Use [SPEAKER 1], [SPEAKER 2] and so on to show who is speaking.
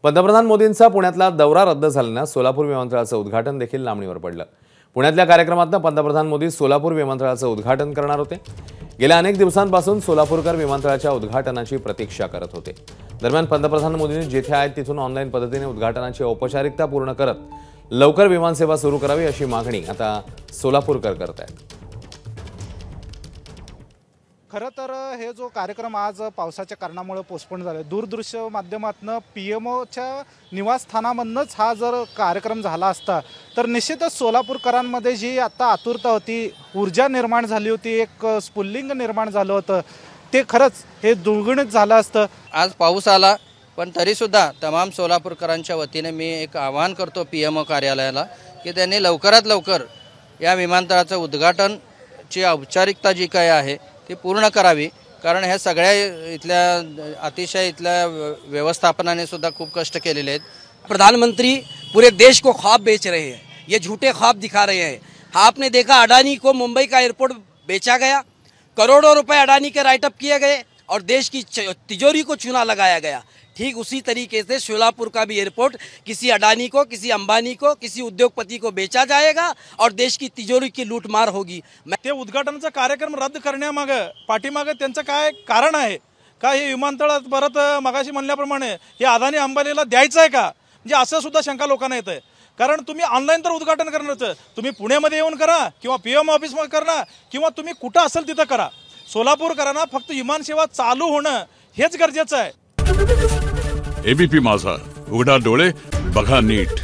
[SPEAKER 1] पंतप्रधान मोदींचा पुण्यातला दौरा रद्द झाल्यानं सोलापूर विमानतळाचं उद्घाटन देखील लांबणीवर पडलं। पुण्यातल्या कार्यक्रमात पंतप्रधान मोदी सोलापूर विमानतळाचं उद्घाटन करणार होते। गेल्या अनेक दिवसांपासून सोलापूरकर विमानतळाच्या उद्घाटनाची प्रतीक्षा करत होते। दरम्यान पंतप्रधान मोदींनी जिथे आहेत तिथून ऑनलाईन पद्धतीने उद्घाटनाची औपचारिकता पूर्ण करत लवकर विमानसेवा सुरू करावी अशी मागणी आता सोलापूरकर करत आहेत।
[SPEAKER 2] खरं तर हे जो कार्यक्रम आज पावसाच्या कारणामुळे पोस्टपोन झाला, दूरदृश्य माध्यमातून पीएमओच्या निवासस्थानामधूनच हा जर कार्यक्रम झाला असता तर निश्चितच सोलापूरकरांमध्ये जी आता आतुरता होती, ऊर्जा निर्माण झाली होती, एक स्फुल्लिंग निर्माण झालं होतं, ते खरंच हे दुर्गुणित झालं असतं।
[SPEAKER 3] आज पाऊस आला पण तरीसुद्धा तमाम सोलापूरकरांच्या वतीने मी एक आवाहन करतो पीएमओ कार्यालयाला की त्यांनी लवकरात लवकर या विमानतळाचं उद्घाटनची औपचारिकता जी काय आहे ती पूर्ण करावी, कारण ह्या सगळ्या इथल्या अतिशय इथल्या व्यवस्थापनाने सुद्धा खूप कष्ट केलेले आहेत।
[SPEAKER 4] प्रधानमंत्री पूरे देश को ख्वाब बेच रहे हैं, ये झूठे ख्वाब दिखा रहे हैं। आपने देखा अडानी को मुंबई का एयरपोर्ट बेचा गया, करोड़ों रुपए अडानी के राइटअप किए गए और देश की तिजोरी को चूना लगाया गया। ठीक उसी तरीके से सोलापुर का भी एयरपोर्ट किसी अडानी को, किसी अंबानी को, किसी उद्योगपति को बेचा जाएगा और देश की तिजोरी की लूटमार होगी।
[SPEAKER 5] ते उद्घाटनाचा कार्यक्रम रद्द करण्यामागे पाठीमागे त्यांचं काय कारण आहे का? हे विमानतळ परत मगाशी म्हणल्याप्रमाणे हे अदानी अंबानीला द्यायचं आहे का? म्हणजे असं सुद्धा शंका लोकांना येते। कारण तुम्ही ऑनलाईन तर उद्घाटन करणार, तुम्ही पुण्यामध्ये येऊन करा किंवा पीएम ऑफिसमध्ये करा किंवा तुम्ही कुठं असेल तिथं करा। सोलापूरकरांना फक्त विमानसेवा चालू होणं हेच गरजेचं आहे।
[SPEAKER 6] एबीपी माझा, उघडा डोळे बघा नीट।